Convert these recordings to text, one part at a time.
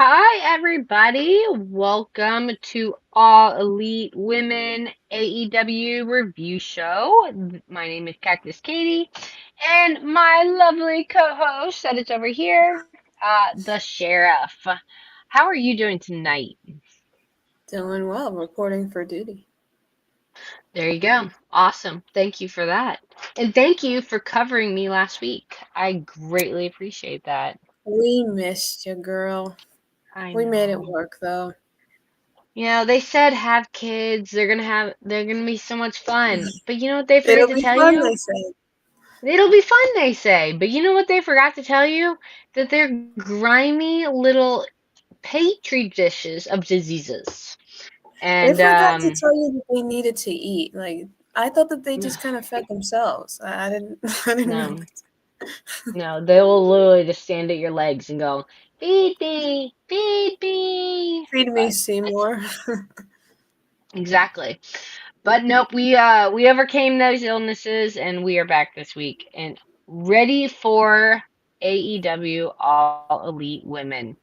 Hi, everybody. Welcome to All Elite Women AEW Review Show. My name is Cactus Caitie, and my lovely co-host that is over here, the Sheriff. How are you doing tonight? Doing well, reporting for duty. There you go. Awesome. Thank you for that. And thank you for covering me last week. I greatly appreciate that. We missed you, girl. I We made it know. work, though. They said have kids. They're gonna be so much fun. But you know what they forget It'll to be tell fun, you? they said. It'll be fun, they say. But you know what they forgot to tell you? That they're grimy little petri dishes of diseases. They And forgot to tell you that they needed to eat. Like, I thought that they no, just kind of fed themselves. I didn't. I didn't no, realize. no, they will literally just stand at your legs and go, feed me, feed me. Feed me, But Seymour. exactly. But nope, we overcame those illnesses and we are back this week and ready for AEW All Elite Women.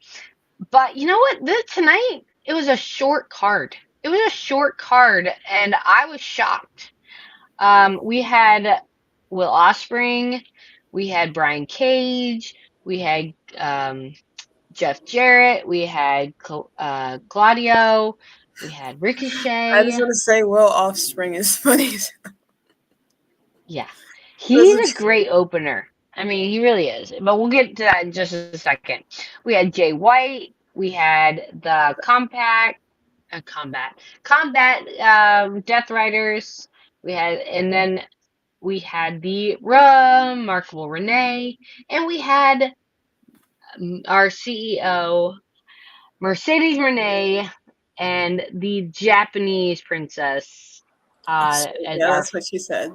But you know what? Tonight it was a short card. It was a short card and I was shocked. We had Will Ospreay, we had Brian Cage, we had Jeff Jarrett, we had Claudio, we had I just Ricochet. want to say, Will Offspring is funny. Yeah. That's He's a great opener. I mean, he really is. But we'll get to that in just a second. We had Jay White. We had the Combat Death Riders. And then we had the Remarkable Renee. And we had our CEO, Mercedes Moné, and the Japanese princess, as yeah, our, that's what she said.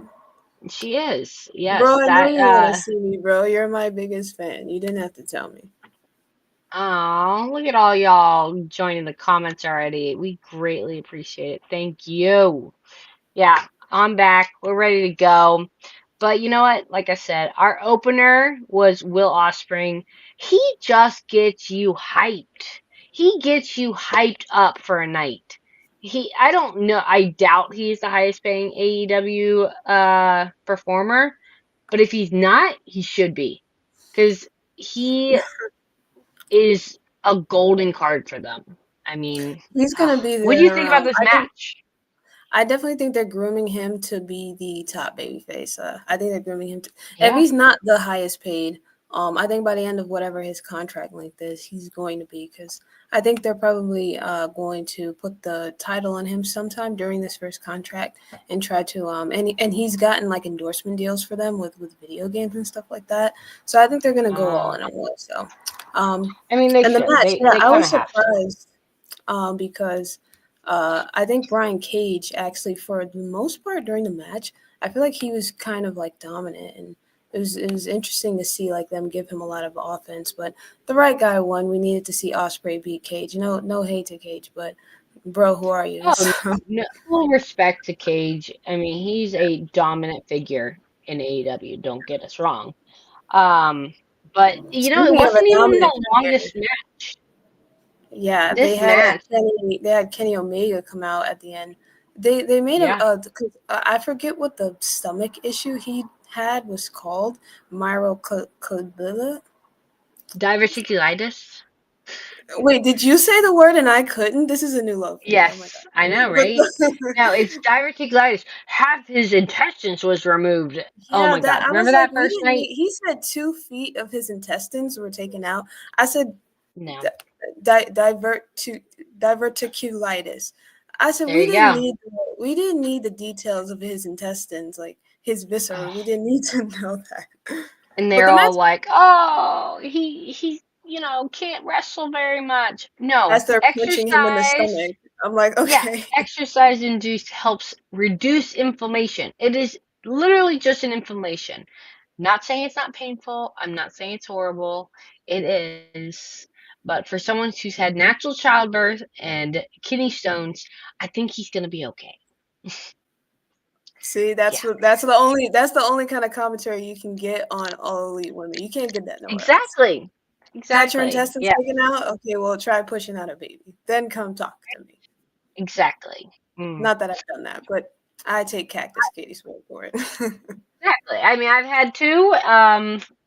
she is. Bro, Yes, I know that, you want to see me, bro. You're my biggest fan. You didn't have to tell me. oh, look at all y'all joining the comments already. We greatly appreciate it. Thank you. Yeah, I'm back. We're ready to go. But you know what? Like I said, our opener was Will Ospreay. He just gets you hyped. He gets you hyped up for a night. I don't know. I doubt he's the highest paying AEW performer, but if he's not, he should be. Because he is a golden card for them. I mean, He's gonna be what do there. you think about this match? I definitely think they're grooming him to be the top babyface. I think they're grooming him to, if Yeah. he's not the highest paid. I think by the end of whatever his contract length is, he's going to be, because I think they're probably going to put the title on him sometime during this first contract and try to and he's gotten like endorsement deals for them with video games and stuff like that. So I think they're gonna go all in on one. So I mean, they and the should. match, yeah, They I kind was of have to. surprised because I think Brian Cage actually, for the most part during the match, I feel like he was kind of like dominant, and it was interesting to see like them give him a lot of offense. But the right guy won. We needed to see Ospreay beat Cage. No hate to Cage, but bro, who are you? Oh, no, full respect to Cage. I mean, he's a dominant figure in AEW. Don't get us wrong. Um, but it Speaking of a wasn't even dominant the figure, longest match. yeah, they This had match, They had Kenny Omega come out at the end. They made yeah, I forget what the stomach issue he had was called. Myrocolobilla. diverticulitis. Wait, did you say the word and I couldn't? This is a new low for me. Oh my Yes, I know, god. right? But No, it's diverticulitis. Half his intestines was removed. Oh yeah, my that God! I Remember was like, that we first didn't night? need. He said 2 feet of his intestines were taken out. I said No. di- diverticulitis. I said There you go. we didn't need the details of his intestines, like his viscera. We didn't need to know that. And But they're the all match, like, "Oh, he can't wrestle very much." as No, they're punching him in the exercise. stomach, I'm like, Yeah, okay. exercise induced helps reduce inflammation. It is literally just an inflammation. Not saying it's not painful. I'm not saying it's horrible. It is. But for someone who's had natural childbirth and kidney stones, I think he's gonna be okay. See, Yeah, that's the only kind of commentary you can get on All Elite Women. You can't get that nowhere else. exactly. Had your Exactly. intestines Yeah, taken out? Okay, well, try pushing out a baby. Then come talk to me. exactly. Mm. Not that I've done that, but I take Cactus Katie's word for it. Exactly. I mean, I've had two.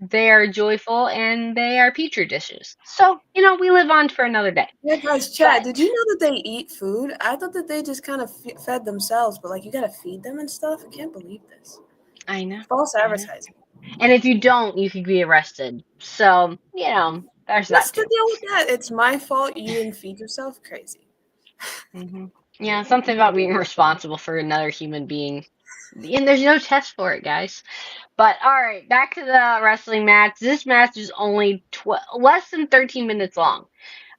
They are joyful and they are petri dishes. So, we live on for another day. Yeah, guys, chat. But Did you know that they eat food? I thought that they just kind of fed themselves, but like you gotta feed them and stuff. I can't believe this. I know. False I know. advertising. And if you don't, you could be arrested. So, there's What's that the too. deal with that? It's my fault you didn't feed yourself. Crazy. hmm Yeah, something about being responsible for another human being. And there's no test for it, guys. But all right, back to the wrestling match. This match is only less than 13 minutes long.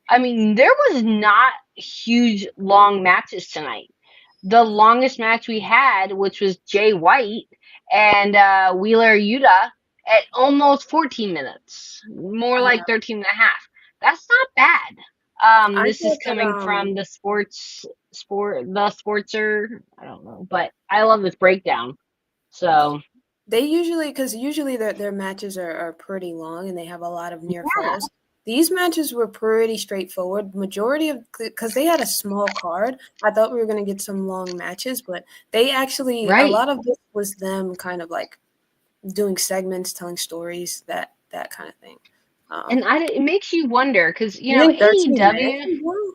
I mean, there was not huge long matches tonight. The longest match we had, which was Jay White and Wheeler Yuta, at almost 14 minutes, more Yeah, like 13 and a half. That's not bad. I This is thought that coming from the sportser. I don't know, but I love this breakdown. So they usually, because usually their matches are pretty long and they have a lot of near yeah, falls. These matches were pretty straightforward. Majority of because they had a small card. I thought we were gonna get some long matches, but they actually a right. lot of this was them kind of like doing segments, telling stories, that kind of thing. And it makes you wonder because You think 13 minutes AEW. is long?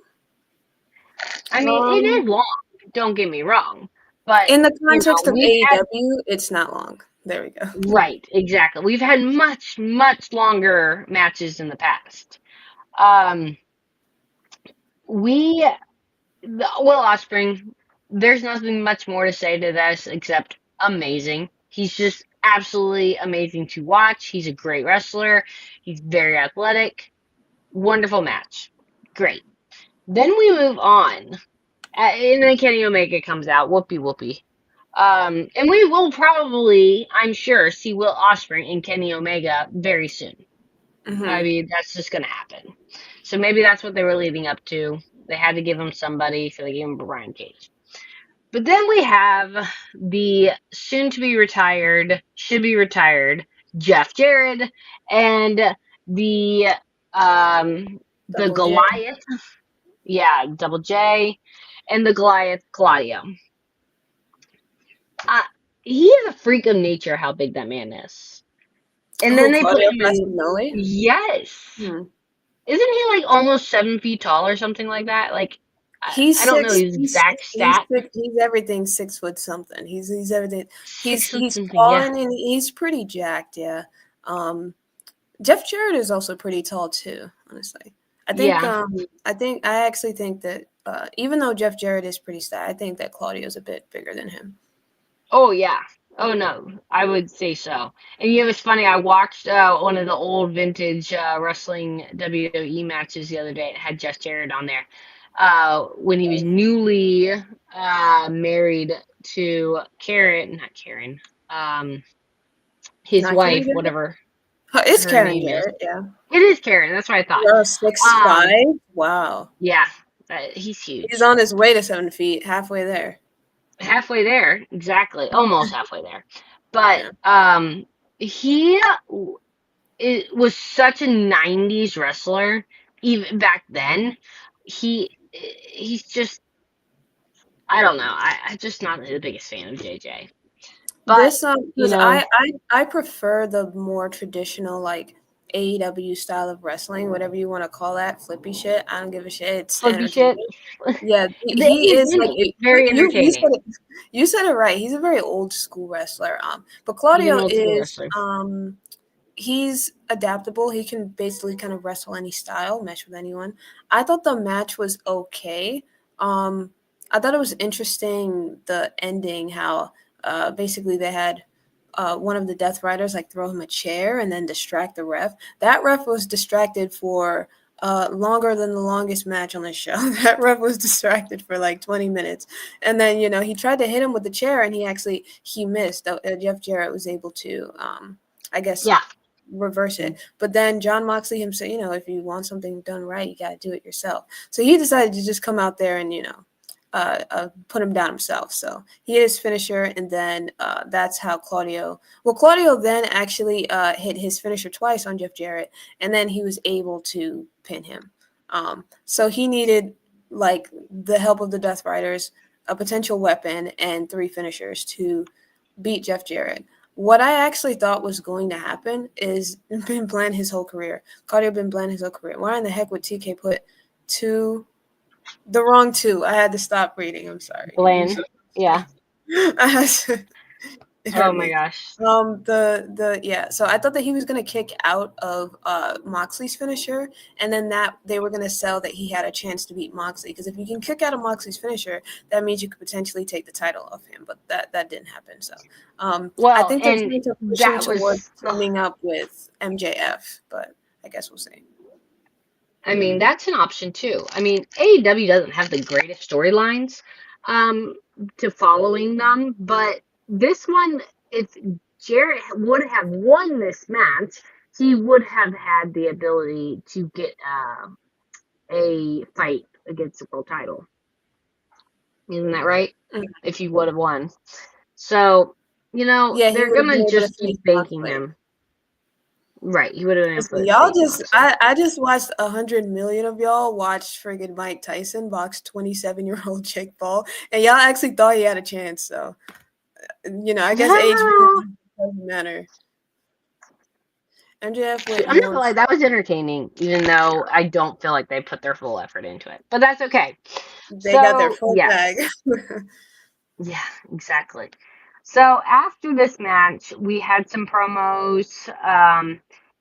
I mean, it is long. Don't get me wrong, but In the you context know of we've had AEW, it's not long. There we go. right exactly. We've had much longer matches in the past. Um, we Will Ospreay. There's nothing much more to say to this except amazing. He's just absolutely amazing to watch. He's a great wrestler. He's very athletic. Wonderful match. Great. Then we move on. And then Kenny Omega comes out. Whoopee whoopee. And we will probably, I'm sure, see Will Ospreay and Kenny Omega very soon. I Hmm. mean, that's just gonna happen. So maybe that's what they were leading up to. They had to give him somebody, so they gave him Brian Cage. But then we have the soon to be retired, should be retired, Jeff Jarrett, and the the Double J. Goliath, yeah, Double J, and the Goliath Claudio. Uh, he is a freak of nature. How big that man is. And then Who, they put Claudio him in. Castagnoli? Yes. Hmm. Isn't he like almost 7 feet tall or something like that? Like, I He's don't know six. his exact stat. He's everything 6 foot something. He's everything. Six foot He's something. tall Yeah. and he's pretty jacked. Yeah. Um, Jeff Jarrett is also pretty tall too. Honestly, Yeah. I actually think that even though Jeff Jarrett is pretty stout, I think that Claudio's a bit bigger than him. Oh yeah. Oh no, I would say so. And it's funny. I watched one of the old vintage wrestling WWE matches the other day. It had Jeff Jarrett on there when he was newly married to Karen, not Karen, his Not Karen wife, Jarrett. whatever It's her Karen name is. Jarrett. Yeah. It is Karen. That's what I thought. 6'5". Wow. Yeah, he's He's huge. on his way to 7 feet. Halfway there. Halfway there, exactly, almost halfway there. But Yeah. he it was such a 90s wrestler even back then. He's just I don't know. I'm just not the biggest fan of JJ. But, This because I prefer the more traditional like AEW style of wrestling, whatever you want to call that, flippy shit. I don't give a shit. It's flippy shit. entertaining. Yeah, he He's is like funny. It's very entertaining. you said it right. He's a very old school wrestler. But He's an Claudio old school is wrestler. he's adaptable. He can basically kind of wrestle any style, mesh with anyone. I thought the match was okay. I thought it was interesting the ending, how basically they had one of the Death Riders like throw him a chair and then distract the ref. That ref was distracted for longer than the longest match on the show. That ref was distracted for like 20 minutes. And then, he tried to hit him with the chair and he missed. Jeff Jarrett was able to, I guess, Yeah. reverse it. But then Jon Moxley himself, if you want something done right, you got to do it yourself. So he decided to just come out there and, put him down himself. So he hit his finisher, and then that's how Claudio. Well, Claudio then actually hit his finisher twice on Jeff Jarrett, and then he was able to pin him. So he needed like the help of the Death Riders, a potential weapon, and 3 finishers to beat Jeff Jarrett. What I actually thought was going to happen is been planned his whole career. Claudio been planned his whole career. Why in the heck would TK put the wrong 2? I had to stop reading. I'm sorry. Bland. Yeah. I had to, it hurt Oh my me. gosh. Yeah. So I thought that he was gonna kick out of Moxley's finisher, and then that they were gonna sell that he had a chance to beat Moxley, because if you can kick out of Moxley's finisher, that means you could potentially take the title off him. But that didn't happen. So I Well, think they're and trying to push him that towards was, teaming up with MJF, but I guess we'll see. I mean, that's an option too. I mean, AEW doesn't have the greatest storylines um, to following them, but this one, if Jarrett would have won this match, he would have had the ability to get a fight against the world title. Isn't that right? Mm. If he would have won. So, Yeah, he they're would have gonna been able to just face keep banking Moxley. him. Right, he would have been able Listen, to y'all face just Moxley. I just watched 100 million of y'all watch friggin' Mike Tyson box 27-year-old Jake Paul, and y'all actually thought he had a chance. So, I guess age really doesn't matter. MJF went I'm not gonna more. lie, that was entertaining, even though I don't feel like they put their full effort into it. But that's okay. They got their So, full tag. yes. Yeah, exactly. So after this match, we had some promos.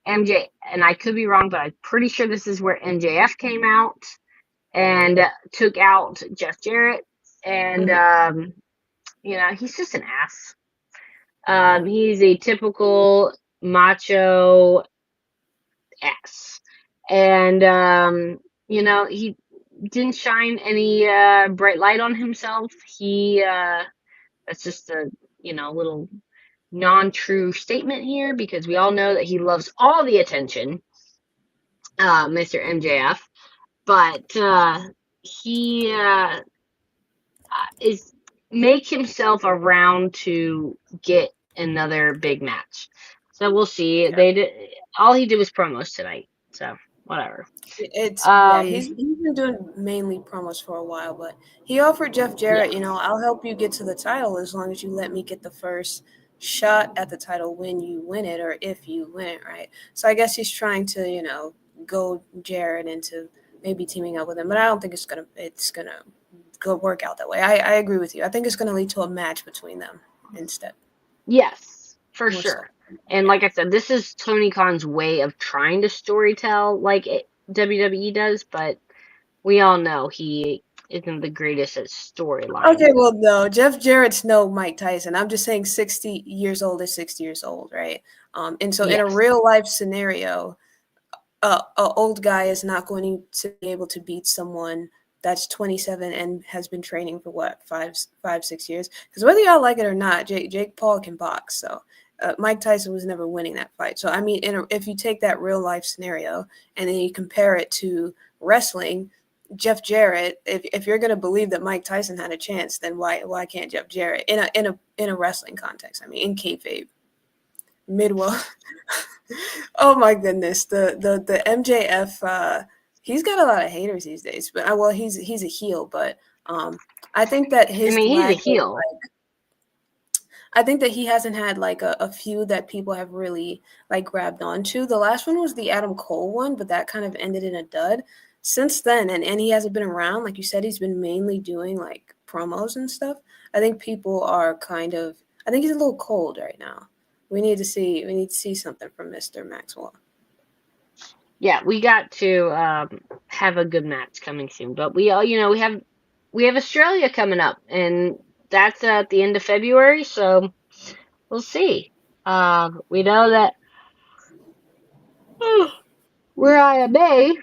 MJ, and I could be wrong, but I'm pretty sure this is where MJF came out and took out Jeff Jarrett. And, he's just an ass. He's a typical macho ass. And, he didn't shine any bright light on himself. That's just a, little non-true statement here, because we all know that he loves all the attention, Mr. MJF. But he is make himself around to get another big match. So we'll see. Yeah. They did all he did was promos tonight. So whatever. He's been doing mainly promos for a while, but he offered Jeff Yeah. Jarrett, I'll help you get to the title as long as you let me get the first shot at the title when you win it, or if you win it, right? So I guess he's trying to, go Jarrett into maybe teaming up with him, but I don't think it's gonna go work out that way. I agree with you. I think it's gonna lead to a match between them instead. Yes, for More so. sure. And like I said, this is Tony Khan's way of trying to storytell like WWE does, but we all know he isn't the greatest at storyline. Okay, well, no, Jeff Jarrett's no Mike Tyson. I'm just saying 60 years old is 60 years old, right? And so in a Yes. real life scenario, a old guy is not going to be able to beat someone that's 27 and has been training for what, 6 years? Because whether y'all like it or not, Jake Paul can box. So Mike Tyson was never winning that fight. So I mean, if you take that real life scenario and then you compare it to wrestling, Jeff Jarrett, if you're going to believe that Mike Tyson had a chance, then why can't Jeff Jarrett in a wrestling context? I mean, in kayfabe, midwell. Oh my goodness, the MJF, he's got a lot of haters these days. But well, he's a heel, but I think that I his mean, he's lack a heel. I think that he hasn't had like a few that people have really like grabbed onto. The last one was the Adam Cole one, but that kind of ended in a dud. Since then, and he hasn't been around, like you said, he's been mainly doing like promos and stuff. I think people are I think he's a little cold right now. We need to see something from Mr. Maxwell. Yeah, we got to have a good match coming soon. But we all, we have Australia coming up, and that's at the end of February. So we'll see. We know that Mariah May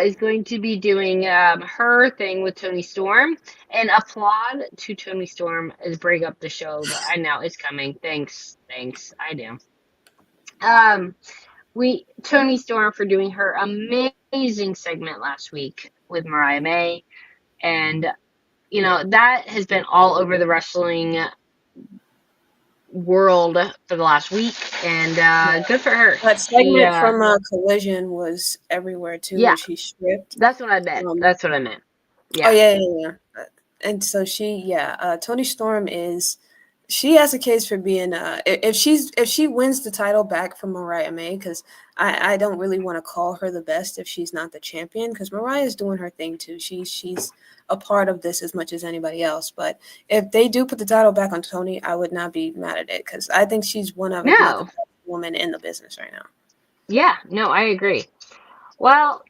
is going to be doing her thing with Tony Storm, and applaud to Tony Storm as break up the show. But I know it's coming. Thanks, I do. Tony Storm for doing her amazing segment last week with Mariah May, and that has been all over the wrestling world for the last week, and good for her. That She, segment from Collision was everywhere too, yeah, where she stripped. that's what I meant. Um, That's what I meant. oh Yeah. yeah. And so Tony Storm she has a case for being if she wins the title back from Mariah May, because I don't really want to call her the best if she's not the champion, because Mariah's doing her thing too. She's a part of this as much as anybody else. But if they do put the title back on Tony, I would not be mad at it, because I think she's one of, if not the No. best woman in the business right now. Yeah. No, I agree. Well,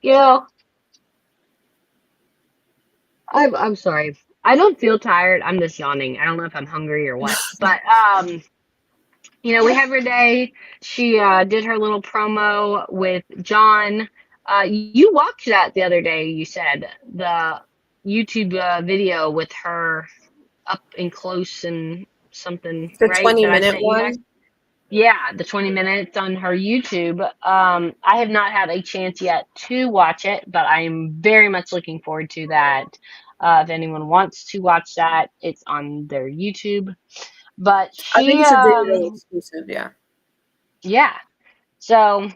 I'm sorry. I don't feel tired. I'm just yawning. I don't know if I'm hungry or what. But we have Renee. She did her little promo with John. You watched that the other day. You said the YouTube video with her up and close and something, The right? That I 20-minute sent you guys. one. Yeah, the 20 minutes on her YouTube. I have not had a chance yet to watch it, but I'm very much looking forward to that. If anyone wants to watch that, it's on their YouTube. But I think she, it's a digital exclusive. Yeah. yeah. So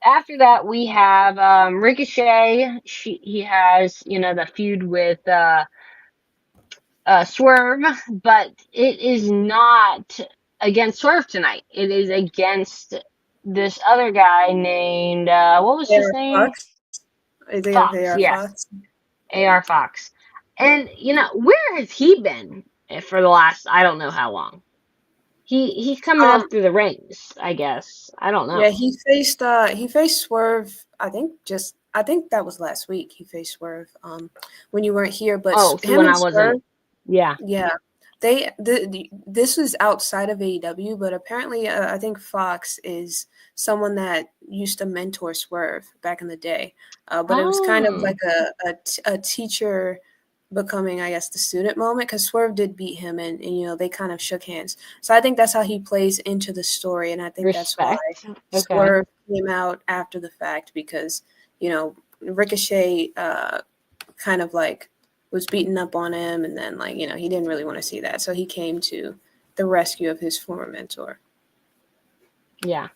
after that, we have Ricochet. He has the feud with Swerve, but it is not against Swerve tonight. It is against this other guy named what was his AR name? Fox. I think of Fox. AR Yeah, Fox. AR Fox. And where has he been for the last I don't know how long? He's coming Um, up through the ranks, I guess. I don't yeah, know. he faced Swerve. I think that was last week. He faced Swerve. When you weren't here, but Oh, so him when I and wasn't, Swerve, yeah. yeah, this was outside of AEW, but apparently, I think Fox is someone that used to mentor Swerve back in the day. But it was kind of Oh, like a teacher becoming, I guess, the student moment, because Swerve did beat him, and they kind of shook hands. So I think that's how he plays into the story, and I think that's why respect. Okay. Swerve came out after the fact, because Ricochet kind of like was beating up on him, and then he didn't really want to see that, so he came to the rescue of his former mentor. Yeah.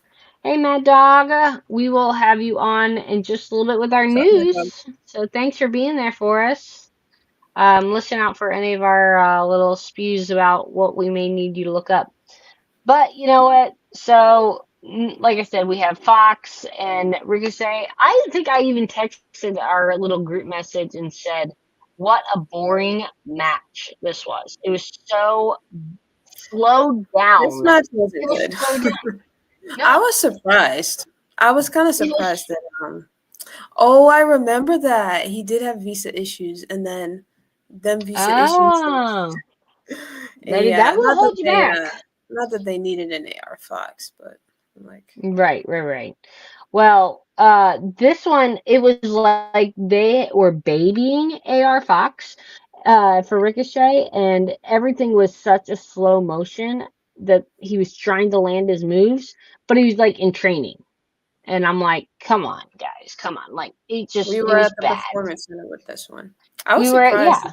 Hey, Mad Dog. We will have you on in just a little bit with our So news. So thanks for being there for us. Listen out for any of our little spews about what we may need you to look up. But you know what? So, like I said, we have Fox and Ricochet. I think I even texted our little group message and said, what a boring match this was. It was so slowed this down. match It wasn't was good. slowed down. I No, was surprised. I was kind of it was. surprised that oh, I remember that he did have visa issues, and then them visa issues. Oh, that Yeah, will hold you back. not that they needed an AR Fox, but like Right, right, right. Well, this one, it was like they were babying AR Fox, for Ricochet, and everything was such a slow motion that he was trying to land his moves, but he was like in training. And I'm like, come on, guys, come on. Like, we it were was at the bad. Performance Center with this one. I was We were at, surprised, yeah,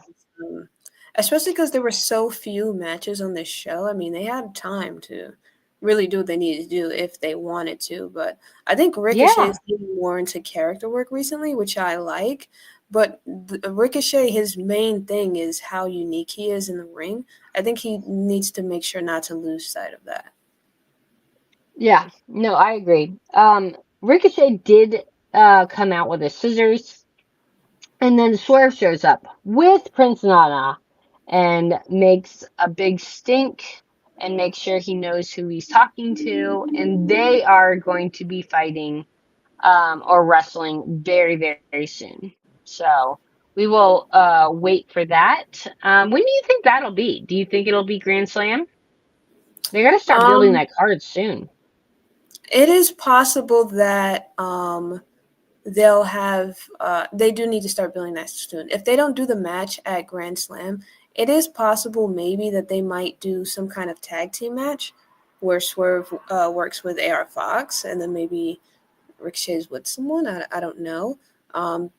especially because there were so few matches on this show. I mean, they had time to really do what they needed to do if they wanted to. But I think Ricochet yeah, is getting more into character work recently, which I like. But Ricochet, his main thing is how unique he is in the ring. I think he needs to make sure not to lose sight of that. yeah. No, I agree. Ricochet did come out with his scissors. And then Swerve shows up with Prince Nana and makes a big stink and makes sure he knows who he's talking to. And they are going to be fighting or wrestling very, very soon. So we will wait for that. When do you think that'll be? Do you think it'll be Grand Slam? They got to start building Um, that card soon. it is possible that they'll have they do need to start building that soon. If they don't do the match at Grand Slam, it is possible maybe that they might do some kind of tag team match where Swerve works with AR Fox, and then maybe Ricochet's with someone. I don't know. Um,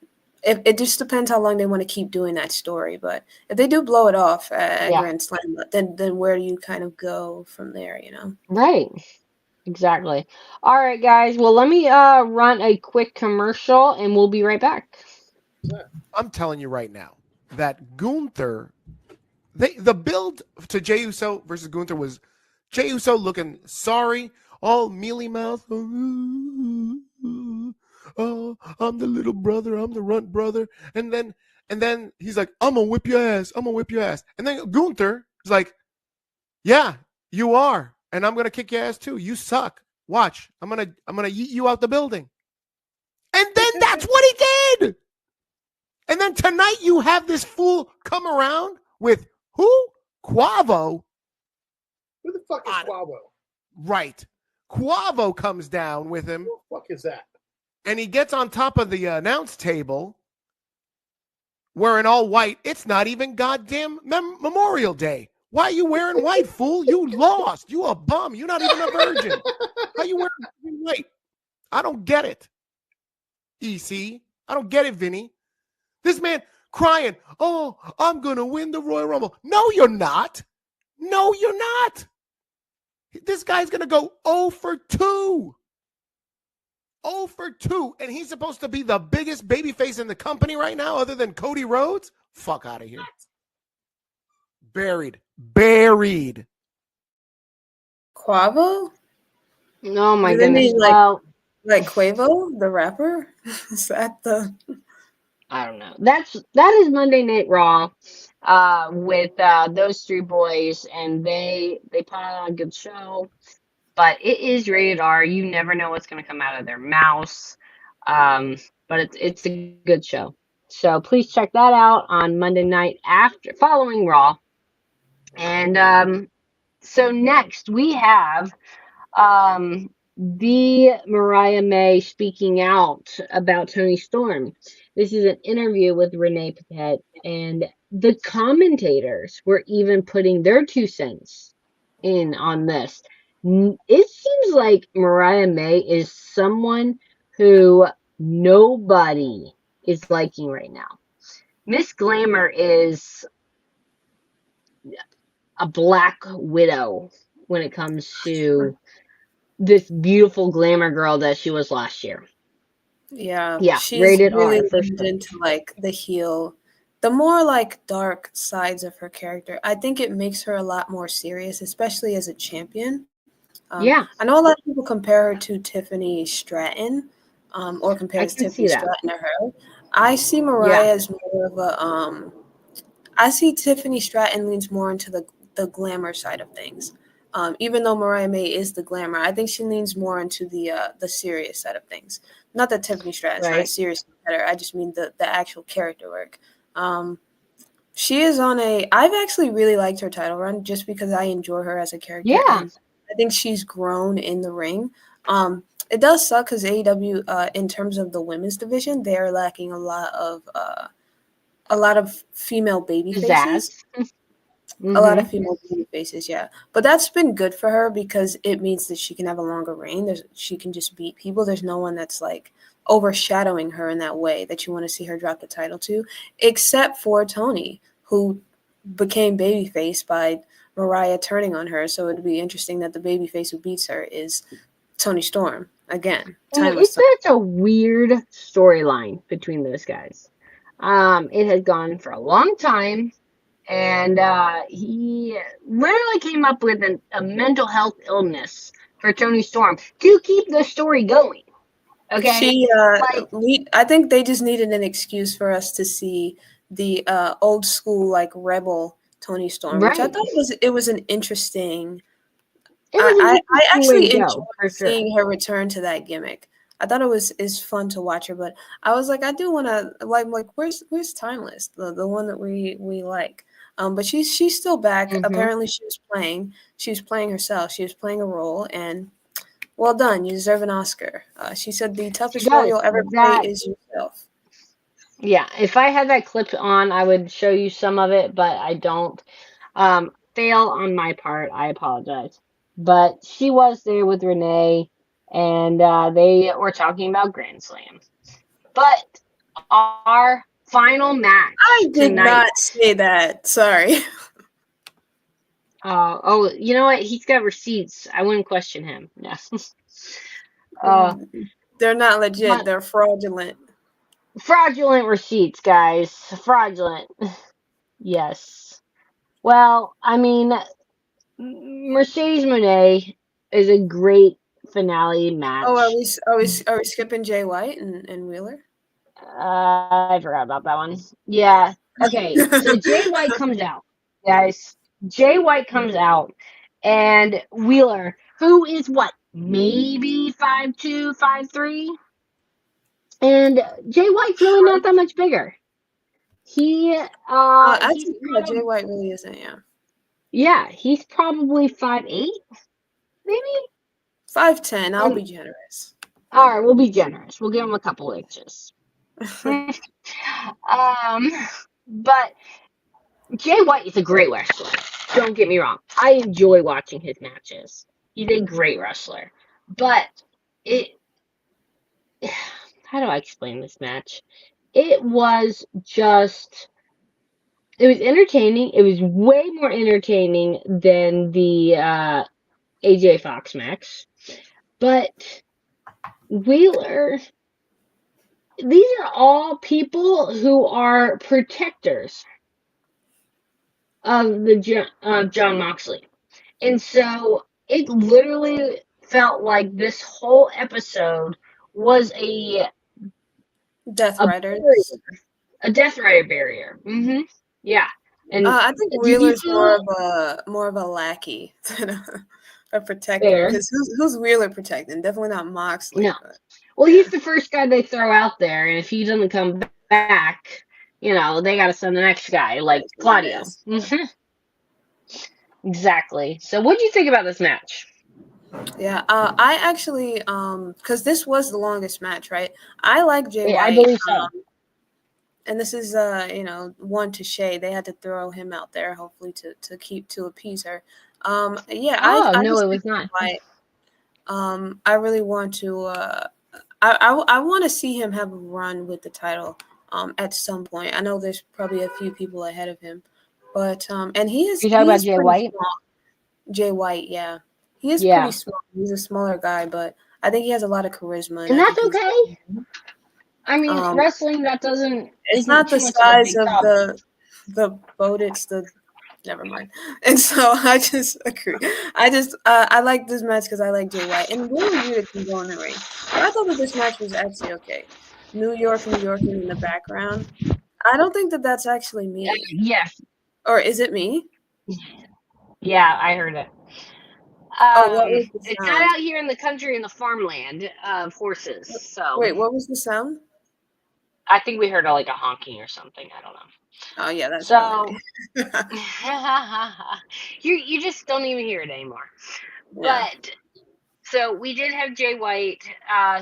It just depends how long they want to keep doing that story. But if they do blow it off at Yeah, Grand Slam, then where do you kind of go from there? You know. right. Exactly. All right, guys. Well, let me run a quick commercial and we'll be right back. I'm telling you right now that Gunther, the build to Jey Uso versus Gunther was Jey Uso looking sorry, all mealy mouth. Oh, I'm the little brother. I'm the runt brother. And then he's like, I'm gonna whip your ass. I'm gonna whip your ass. And then Gunther is like, yeah, you are, and I'm gonna kick your ass too. You suck. Watch. I'm gonna yeet you out the building. And then that's what he did. And then tonight you have this fool come around with who? Quavo. Who the fuck is Quavo? Right. Quavo comes down with him. Who the fuck is that? And he gets on top of the announce table wearing all white. It's not even goddamn Memorial Day. Why are you wearing white, fool? You lost. You a bum. You're not even a virgin. How you wearing white? I don't get it. EC. I don't get it, Vinny. This man crying, oh, I'm going to win the Royal Rumble. No, you're not. No, you're not. This guy's going to go 0 for 2. 0 for 2. And he's supposed to be the biggest babyface in the company right now other than Cody Rhodes? Fuck out of here. Buried. Quavo? Oh my Doesn't goodness. he, like Quavo, the rapper? Is that the? I don't know. That is Monday Night Raw, with those three boys, and they put on a good show. But it is rated R. You never know what's going to come out of their mouths. But it's a good show. So please check that out on Monday night following Raw. And so next we have the Mariah May speaking out about Tony Storm. This is an interview with Renee Paquette, and the commentators were even putting their 2 cents in on this. It seems like Mariah May is someone who nobody is liking right now. Miss Glamour is a black widow when it comes to this beautiful glamour girl that she was last year. Yeah, Yeah, she's rated really R for leaned sure. into like the heel, the more like dark sides of her character. I think it makes her a lot more serious, especially as a champion. Yeah, I know a lot of people compare her to Tiffany Stratton, or I compares can Tiffany see that. Stratton to her. I see Yeah, Mariah as more of a I see Tiffany Stratton leans more into the glamour side of things. Even though Mariah May is the glamour, I think she leans more into the serious side of things. Not that Tiffany Stratton's not a right. serious competitor. I just mean the actual character work. She is on a. I've actually really liked her title run just because I enjoy her as a character, Yeah, and I think she's grown in the ring. It does suck because AEW, in terms of the women's division, they are lacking a lot of female baby faces. pizzazz. A lot Mm-hmm. of female baby faces, yeah. But that's been good for her because it means that she can have a longer reign. She can just beat people. There's no one that's like overshadowing her in that way that you want to see her drop the title to, except for Tony, who became babyface by Mariah turning on her. So it'd be interesting that the babyface who beats her is Tony Storm again. And Timeless it's Tony. such a weird storyline between those guys. It had gone for a long time, and he literally came up with a mental health illness for Tony Storm to keep the story going. Okay, She, like I think they just needed an excuse for us to see the old school like rebel Tony Storm, which I right. thought was an interesting. It was an I interesting way to actually go enjoyed for sure. seeing her return to that gimmick. I thought it was is fun to watch her, but I was like, I do want to like where's Timeless, the one that we like. But she's still back. Hmm. Apparently, she was playing herself. She was playing a role, and well done. You deserve an Oscar. She said the She toughest role does you'll ever play that. is yourself. Yeah, if I had that clip on, I would show you some of it, but I don't. Fail on my part. I apologize. But she was there with Renee, and they were talking about Grand Slam. But our final match I did tonight. not say that. Sorry. Oh, you know what? He's got receipts. I wouldn't question him. No. They're not legit. But They're fraudulent. fraudulent receipts, guys. Fraudulent. Yes. Well, I mean, Mercedes Moné is a great finale Oh, are match. we skipping Jay White and Wheeler? I forgot about that one. Yeah. Okay. So Jay White comes out, guys. Jay White comes out, and Wheeler, who is what, maybe 5'2", 5'3", and Jay White's really not that much bigger. He's Yeah, Jay White really isn't. yeah, he's probably 5'8", maybe. 5'10". I'll be generous. All right, we'll be generous. We'll give him a couple inches. But Jay White is a great wrestler. Don't get me wrong. I enjoy watching his matches. He's a great wrestler. But how do I explain this match? It was entertaining. It was way more entertaining than the AJ Fox match. But Wheeler, these are all people who are protectors of Jon Moxley. And so it literally felt like this whole episode was a Death Riders. a Death Rider barrier. Mm-hmm. Yeah. And I think Wheeler's more of a lackey than a protector. Because who's Wheeler protecting? Definitely not Moxley. No. But. Well, he's the first guy they throw out there, and if he doesn't come back, they got to send the next guy, like Claudio. Mm-hmm. Exactly. So, what do you think about this match? Yeah, I actually, because this was the longest match, right? I like Jay White. I believe so. And this is, one to Shay. They had to throw him out there, hopefully to appease her. Yeah. I no, just it was not. White. I really want to. I want to see him have a run with the title. At some point. I know there's probably a few people ahead of him, but and he is. You're talking about Jay White? Small. Jay White, yeah. He is pretty small. He's a smaller guy, but I think he has a lot of charisma. And that's okay. I mean, wrestling, that doesn't... It's not the size of the boat, it's the... Never mind. And so I just agree. I like this match because I like Jay White. And really weird can go in the ring. But I thought that this match was actually okay. New York in the background. I don't think that that's actually me. Yes. Or is it me? Yeah, I heard it. It's not out here in the country in the farmland of horses. So wait, what was the sound? I think we heard like a honking or something. I don't know. Oh yeah, that's so. You just don't even hear it anymore. Yeah. But so we did have Jay White,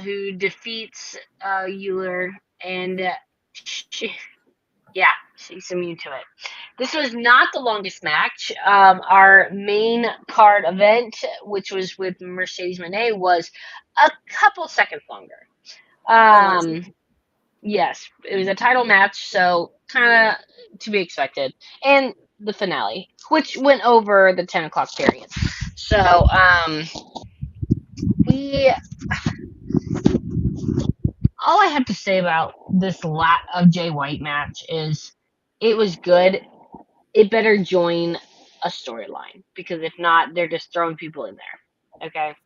who defeats Euler, and she's immune to it. This was not the longest match. Our main card event, which was with Mercedes Moné, was a couple seconds longer. Yes, it was a title match, so kind of to be expected. And the finale, which went over the 10 o'clock period. So, all I have to say about this lot of Jay White match is it was good. It better join a storyline, because if not, they're just throwing people in there. Okay?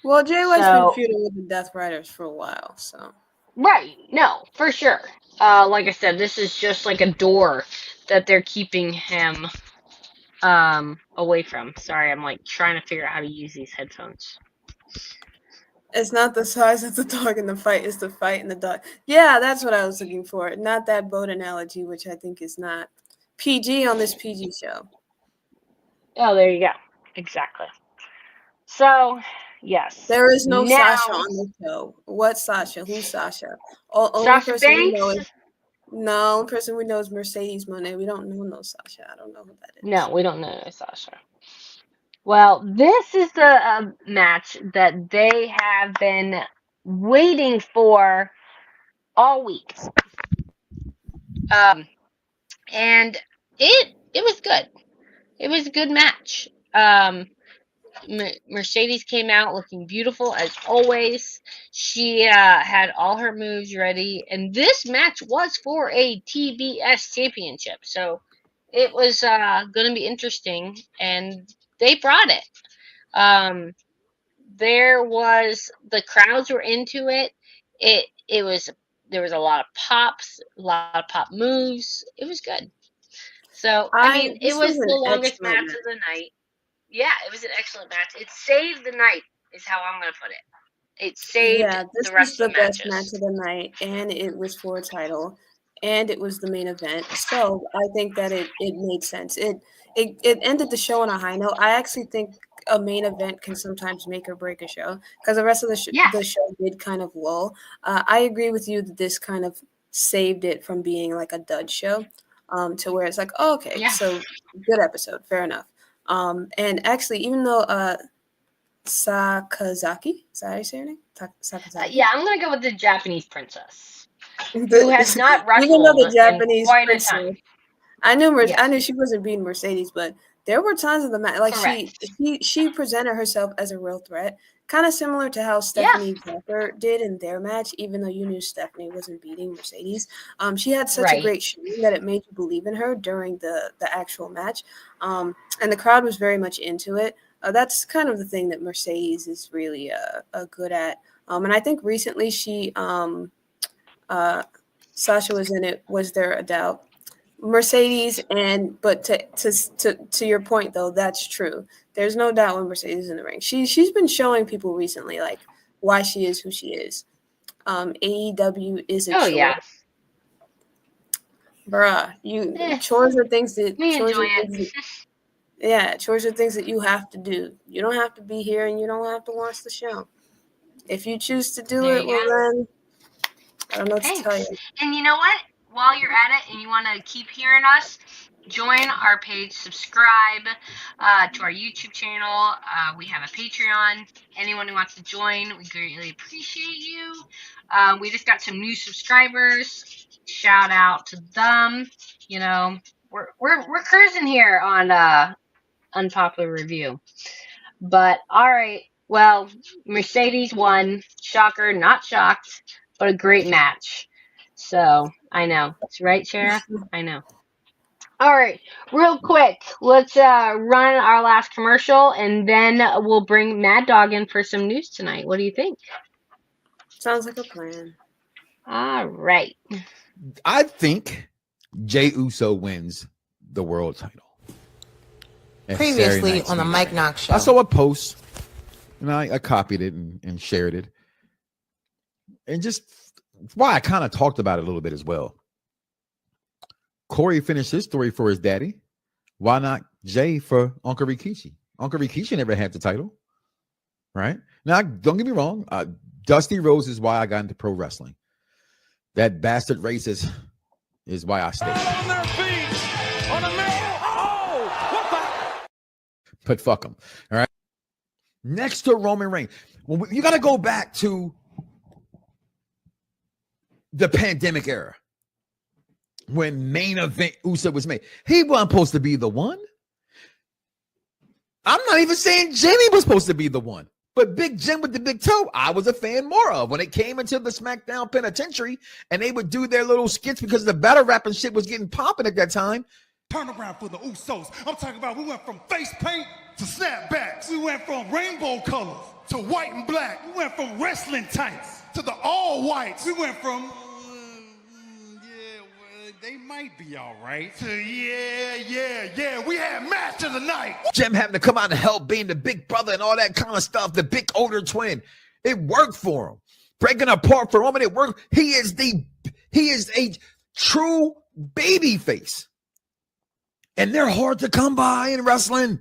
Well, Jay White's been feuding with the Death Riders for a while, so. Right. No, for sure. Like I said, this is just like a door that they're keeping him away from. Sorry, I'm like trying to figure out how to use these headphones. It's not the size of the dog in the fight, it's the fight in the dog. Yeah, that's what I was looking for. Not that boat analogy, which I think is not PG on this PG show. Oh, there you go. Exactly. So, yes. There is no Sasha on the show. What Sasha? Who's Sasha? Sasha Banks? No, the person we know is Mercedes Moné. We don't know no Sasha. I don't know who that is. No, we don't know Sasha. Well, this is the match that they have been waiting for all week. And it was good. It was a good match. Mercedes came out looking beautiful as always. She had all her moves ready, and this match was for a TBS championship, so it was going to be interesting, and they brought it. The crowds were into it. There was a lot of pops, a lot of pop moves. It was good. So it This was was the an longest excellent match match. of the night. Yeah, it was an excellent match. It saved the night, is how I'm going to put it. It saved Yeah, the this was rest the of the best match matches. of the night, and it was for a title, and it was the main event. So I think that it made sense. It ended the show on a high note. I actually think a main event can sometimes make or break a show because the rest of Yes. the show did kind of lull. I agree with you that this kind of saved it from being like a dud show, to where it's like, oh, okay, Yeah. so good episode, fair enough. And actually, even though Sakazaki, is that how you say her name? Sakazaki. Yeah, I'm going to go with the Japanese princess, who The- has not even though wrestled the in Japanese quite a princess, time. I knew Yes. she wasn't beating Mercedes, but there were times in the match like Correct. she presented herself as a real threat, kind of similar to how Stephanie Zapper did in their match. Even though you knew Stephanie wasn't beating Mercedes, she had such a Right. great showing that it made you believe in her during the actual match, and the crowd was very much into it. That's kind of the thing that Mercedes is really good at, and I think recently Sasha was in it. Was there a doubt? Mercedes but to your point though, that's true. There's no doubt when Mercedes is in the ring. She's been showing people recently like why she is who she is. AEW is a chore. Yeah. Bruh, chores are things that We chores enjoy are things it. chores are things that you have to do. You don't have to be here and you don't have to watch the show. If you choose to do There it, you well go. then I don't know what to tell you. And you know what? While you're at it and you want to keep hearing us, join our page, subscribe to our YouTube channel. We have a Patreon. Anyone who wants to join, we greatly appreciate you. We just got some new subscribers. Shout out to them. You know, we're cruising here on Unpopular Review. But all right, well, Mercedes won. Shocker, not shocked, but a great match. So I know. That's right, Sheriff. I know. All right, real quick, let's run our last commercial, and then we'll bring Mad Dog in for some news tonight. What do you think? Sounds like a plan. All right. I think Jey Uso wins the world title. Previously on the Mike Knox Show. I saw a post, and I copied it and shared it. And just why I kind of talked about it a little bit as well. Corey finished his story for his daddy. Why not Jay for Uncle Rikishi? Uncle Rikishi never had the title, right? Now, don't get me wrong. Dusty Rhodes is why I got into pro wrestling. That bastard racist is why I stayed. On their feet, on a but fuck him. All right. Next to Roman Reigns, you got to go back to the pandemic era when main event Uso was made. He wasn't supposed to be the one. I'm not even saying Jimmy was supposed to be the one, but Big Jim with the big toe, I was a fan more of when it came into the SmackDown Penitentiary and they would do their little skits because the battle rapping shit was getting popping at that time. Turn around for the Usos. I'm talking about we went from face paint to snapbacks. We went from rainbow colors to white and black. We went from wrestling tights to the all whites. We went from, they might be all right. To yeah. We had match of the night. Jim having to come out and help being the big brother and all that kind of stuff, the big older twin. It worked for him. Breaking apart for Roman, it worked. He is a true baby face. And they're hard to come by in wrestling.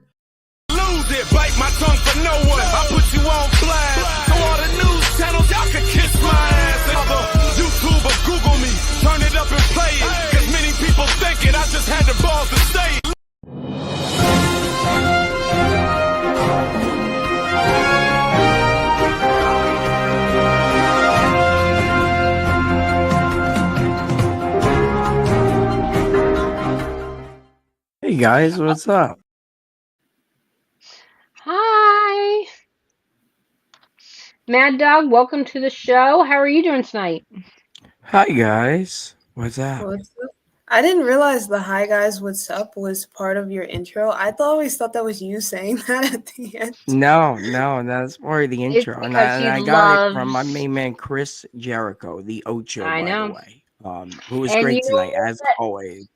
Lose it, bite my tongue for no one. I put you on blast. So all the news channels, y'all can kiss my ass. If YouTube or Google me, turn it up and play it. Cause many people think it, I just had the balls to say it. guys, what's up? Hi. Mad Dog, welcome to the show. How are you doing tonight? Hi guys, what's up? What's up? I didn't realize the "Hi guys, what's up" was part of your intro. Always thought that was you saying that at the end. No, that's part of the It's intro, and because he I got it from my loves. main man Chris Jericho, the Ocho, I by the know. way, who was And great you know tonight as what? always.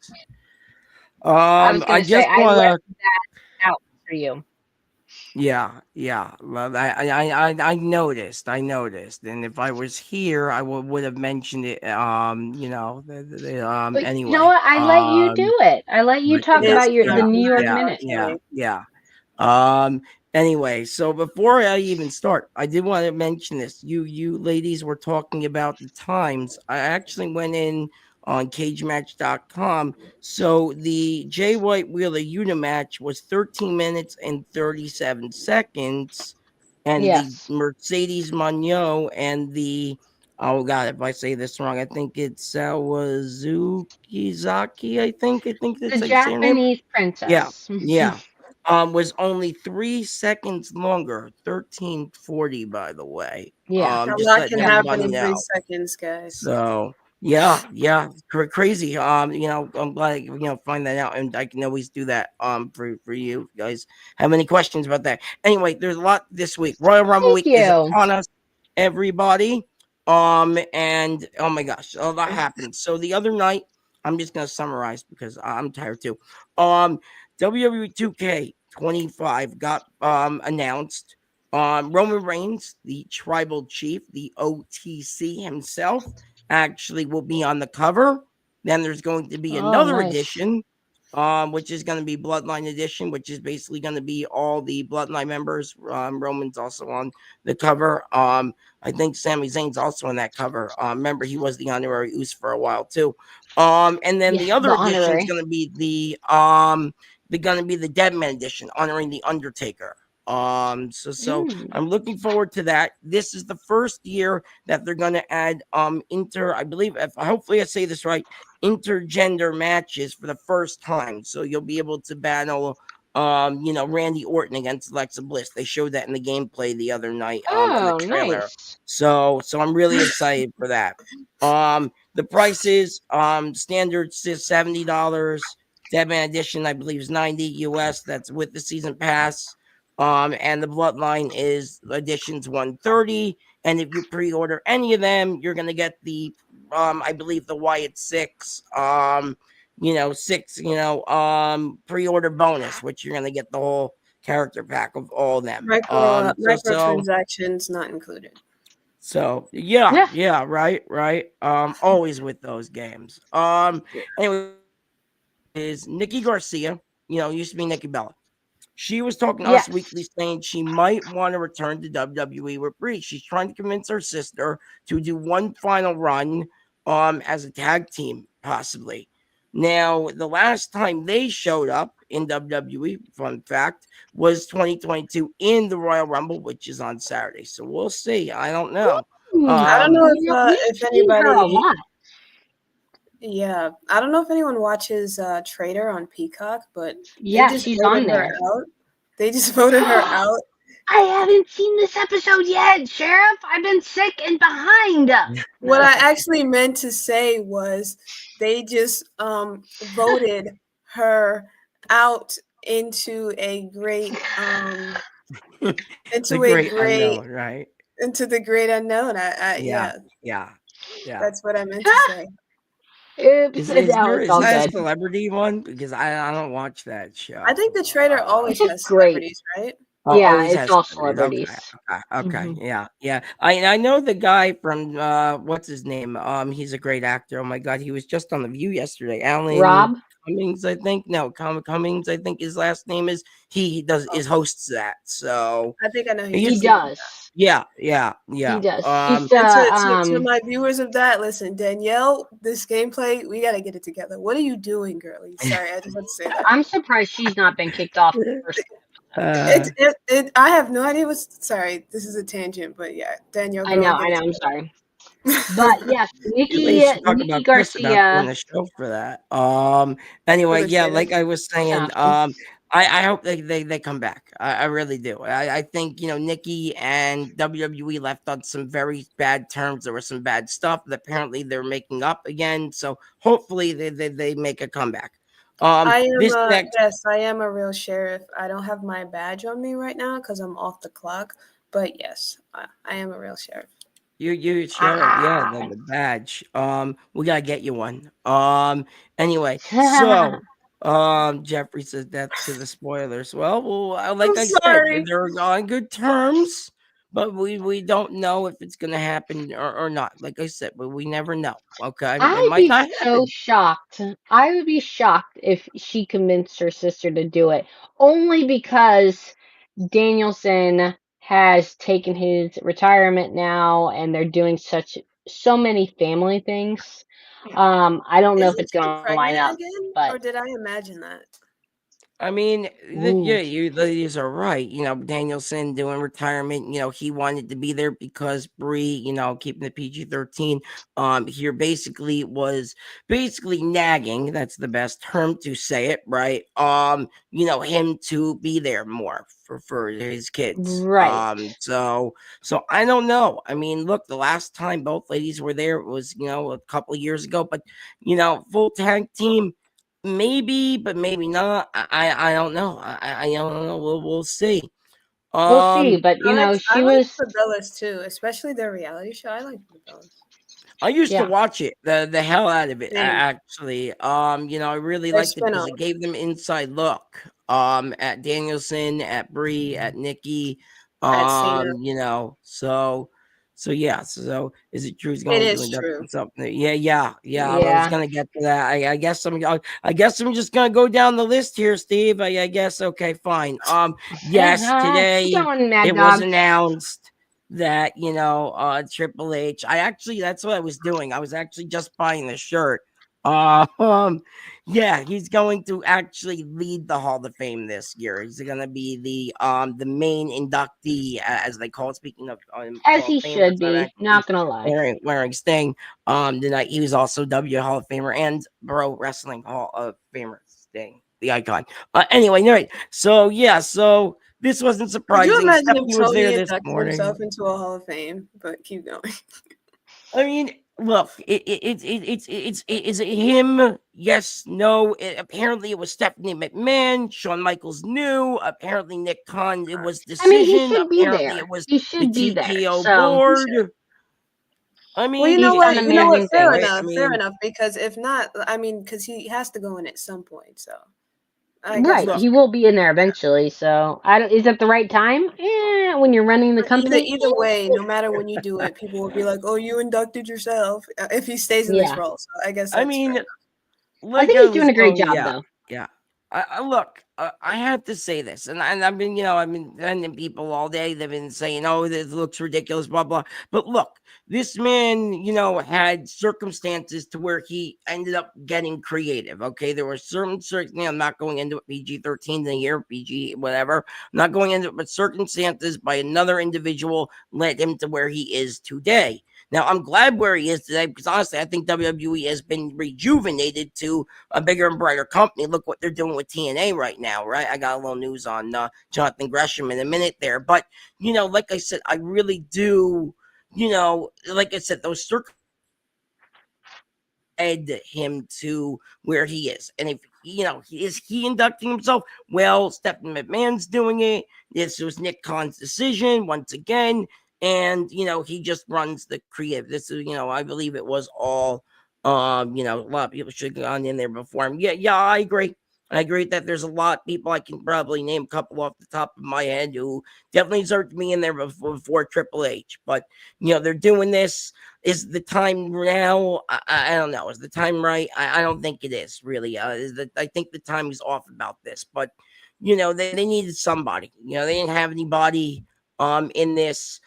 I was I going to say, just I wanna, left that out for you. yeah. Well, I noticed, and if I was here, I would have mentioned it. But you know Anyway, what? I let you do it. I let you but talk It yeah, is about the yeah, New York nice, yeah, Minute. yeah, actually. yeah. Um. Anyway, so before I even start, I did want to mention this. You ladies were talking about the times. I actually went in on cagematch.com. So the Jay White Wheeler Unit match was 13 minutes and 37 seconds, and the Yes. Mercedes Moné and the, oh god, if I say this wrong, I think it's Wazukizaki. I think The that's how you say her name. Japanese Yeah, princess. yeah. Was only 3 seconds longer, 13:40, by the way. Yeah. A Just lot letting can happen everybody in know. 3 seconds, guys. So crazy. I'm glad find that out, and I can always do that. For you guys have any questions about that? Anyway, there's a lot this week. Royal Rumble Thank week is you. upon us, everybody. And oh my gosh, a lot happened. So the other night, I'm just gonna summarize because I'm tired too. WWE 2K25 got announced. Roman Reigns, the tribal chief, the OTC himself, actually will be on the cover. Then there's going to be Oh, another nice. edition, which is going to be Bloodline Edition, which is basically going to be all the Bloodline members. Roman's also on the cover. I think Sami Zayn's also on that cover. Remember, he was the honorary Uso for a while too. And then Yeah, the the other edition is honorary. going to be the Deadman edition, honoring the Undertaker. So Mm. I'm looking forward to that. This is the first year that they're going to add I believe, if hopefully I say this right, intergender matches for the first time. So you'll be able to battle Randy Orton against Alexa Bliss. They showed that in the gameplay the other night in the Oh, trailer. nice. So I'm really excited for that. The prices standard is $70. Deadman edition I believe is 90 US. That's with the season pass. And the Bloodline is editions 130. And if you pre-order any of them, you're gonna get the I believe the Wyatt 6 pre-order bonus, which you're gonna get the whole character pack of all of them. Microtransactions not included. So Yeah. right. Always with those games. Anyway, is Nikki Garcia, used to be Nikki Bella. She was talking to Us Yes. Weekly saying she might want to return to WWE with Brie. She's trying to convince her sister to do one final run as a tag team, possibly. Now, the last time they showed up in WWE, fun fact, was 2022 in the Royal Rumble, which is on Saturday. So we'll see. I don't know. I don't know We've if seen her a anybody. lot. Yeah, I don't know if anyone watches Trader on Peacock, but they Yeah, just she's voted on her there. out. They just voted her out. I haven't seen this episode yet, Sheriff. I've been sick and behind. What I actually meant to say was they just voted her out into a great The great unknown, right? into the great unknown. Yeah. That's what I meant to say. Oops, Is no, it's all that a good. celebrity one? Because I don't watch that show. I think the Trader always It's has great. celebrities, right? Yeah, Always it's has all celebrities. celebrities. Okay. Mhm. Yeah. I know the guy from what's his name? He's a great actor. Oh my god, he was just on The View yesterday. Alan Rob? Cummings, I think. No, Cummings, I think his last name is. He hosts that. So I think I know who He you're talking about. does. yeah. He does. He's And to my viewers of that, listen, Danielle, this gameplay, we gotta get it together. What are you doing, girlie? Sorry, I just want to say that. I'm surprised she's not been kicked off the first. I have no idea what's. Sorry, this is a tangent, but yeah, Danielle. I Girl, know. get it I'm together. sorry. But yes, They should talk Nikki about Chris about doing Garcia. a show for that. For Anyway, the yeah, sheriff. like I was saying, Something. I hope they come back. I really do. I think Nikki and WWE left on some very bad terms. There was some bad stuff that apparently they're making up again. So hopefully they make a comeback. This next I am a real sheriff. I don't have my badge on me right now because I'm off the clock. But yes, I am a real sheriff. You sheriff, yeah, Ah. the badge. We gotta get you one. Anyway, so Jeffrey says death to the spoilers. Like I'm I said, sorry. they're on good terms, but we don't know if it's gonna happen or not. Like I said, but we never know. Okay, it I'd might be not so happen. shocked. I would be shocked if she convinced her sister to do it, only because Danielson has taken his retirement now, and they're doing so many family things. I don't know if Isn't it's she gonna line pregnant up, again? but Or did I imagine that? I mean, ooh, yeah, you ladies are right. Danielson doing retirement. He wanted to be there because Bree, keeping the PG-13. Here basically was nagging. That's the best term to say it, right? Him to be there more for his kids. right. So I don't know. I mean, look, the last time both ladies were there was a couple of years ago, but full tag team. Maybe, but maybe not. I don't know. I don't know. We'll see. We'll see, Um, but I she like was, the Bellas too, especially their reality show. I like the Bellas. I used to yeah. watch it, the hell out of it. Same. Actually, I really Their liked it because spinoff. it gave them inside look. At Danielson, at Bree, at Nikki. At Cena. So yeah. So is it true he's It going to is induct true. himself? Yeah. I was Yeah. gonna get to that. I guess I'm just gonna go down the list here, Steve. I guess okay, fine. Yes, Keep today going, Mad it was Dog. announced that Triple H. That's what I was doing. I was actually just buying the shirt. Um yeah, he's going to actually lead the Hall of Fame this year. He's going to be the main inductee, as they call it. Speaking of As Hall of he Famers, should not be, actually not gonna lie. wearing Sting. Tonight he was also W Hall of Famer and Pro Wrestling Hall of Famer Sting, the icon. Anyway, all right. So yeah, so this wasn't Could you surprising. imagine if Stephanie was there Tony this inducted morning. himself into a Hall of Fame? But keep going. I mean, look, it's him. Yes, no. Apparently, it was Stephanie McMahon. Shawn Michaels knew. Apparently, Nick Khan. It was I mean, he decision. should be Apparently, it there. was He the should be there. TKO So He should. board. I Well, mean, you know he's what? done You know what? amazing Fair things. right? I enough. Fair mean, enough. Because if not, I mean, because he has to go in at some point. So I guess Right, that's look, he will be in there eventually. So I don't. Is it the right time? When you're running the company? either way. No matter when you do it, people will be like, "Oh, you inducted yourself." If he stays in this Yeah, role, so I guess I that's fair mean, enough. I like think I he's doing was a great going, job, yeah, though. yeah. I look. I have to say this, and I've been sending people all day. They've been saying, "Oh, this looks ridiculous," blah blah. But look, this man, had circumstances to where he ended up getting creative. Okay, there were certain I'm not going into it. PG-13 the year, PG whatever. I'm not going into it, but circumstances by another individual led him to where he is today. Now, I'm glad where he is today because honestly, I think WWE has been rejuvenated to a bigger and brighter company. Look what they're doing with TNA right now, right? I got a little news on Jonathan Gresham in a minute there. But, like I said, I really do, like I said, those circumstances led him to where he is. And if, is he inducting himself? Well, Stephanie McMahon's doing it. This was Nick Khan's decision once again. And, he just runs the creative. This is, I believe it was all, a lot of people should have gone in there before him. Yeah, I agree. I agree that there's a lot of people. I can probably name a couple off the top of my head who definitely deserve to be in there before Triple H. But, they're doing this. Is the time now? I don't know. Is the time right? I don't think it is really. I think the time is off about this. But they needed somebody. They didn't have anybody in this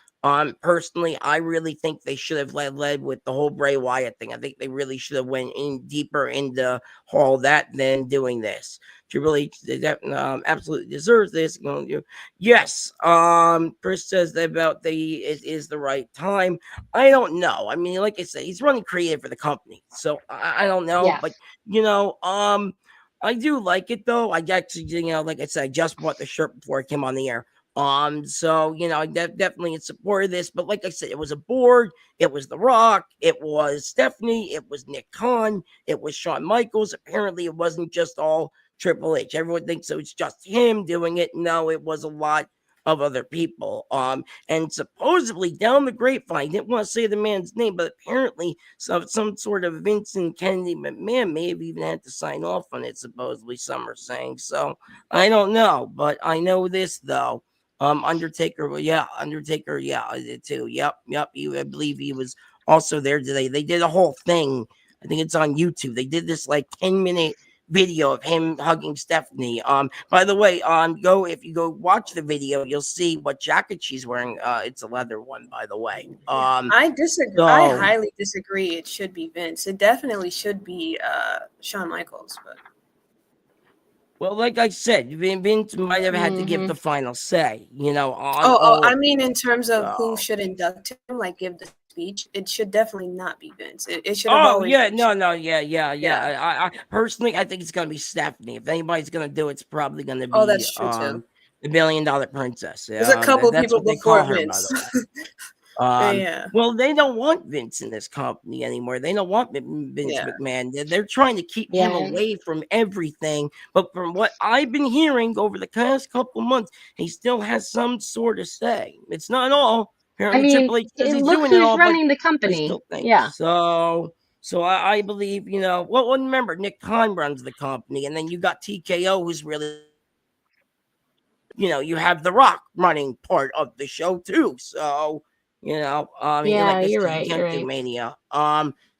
Personally, I really think they should have led with the whole Bray Wyatt thing. I think they really should have went in deeper into all that than doing this. Triple H absolutely deserves this. Yes. Chris says that about it is the right time. I don't know. I mean, like I said, he's running creative for the company, so I don't know. Yes. But I do like it though. I actually, like I said, I just bought the shirt before I came on the air. So I definitely in support of this. But like I said, it was a board. It was The Rock. It was Stephanie. It was Nick Khan. It was Shawn Michaels. Apparently, it wasn't just all Triple H. Everyone thinks it was just him doing it. No, it was a lot of other people. And supposedly down the grapevine, I didn't want to say the man's name, but apparently some sort of Vincent Kennedy McMahon may have even had to sign off on it. Supposedly, some are saying. So I don't know, but I know this though. Undertaker, I did too. Yep. I believe he was also there today. They did a whole thing. I think it's on YouTube. They did this like 10-minute video of him hugging Stephanie. By the way, if you go watch the video, you'll see what jacket she's wearing. It's a leather one, by the way. I disagree. I highly disagree. It should be Vince. It definitely should be Shawn Michaels, but. Well, like I said, Vince might have had to give the final say, I mean, in terms of who should induct him, like give the speech, it should definitely not be Vince. It should. I personally, I think it's gonna be Stephanie. If anybody's gonna do it, it's probably gonna be. That's true too. The $1 Billion Princess. There's a couple people before Vince. Well, they don't want Vince in this company anymore. They don't want Vince McMahon. They're trying to keep him away from everything. But from what I've been hearing over the past couple months, he still has some sort of say. It's not all. Apparently, Triple H says he's doing it all, running the company. So I believe, well, remember, Nick Khan runs the company, and then you got TKO, who's really, you have The Rock running part of the show too. So. You're right. Do Mania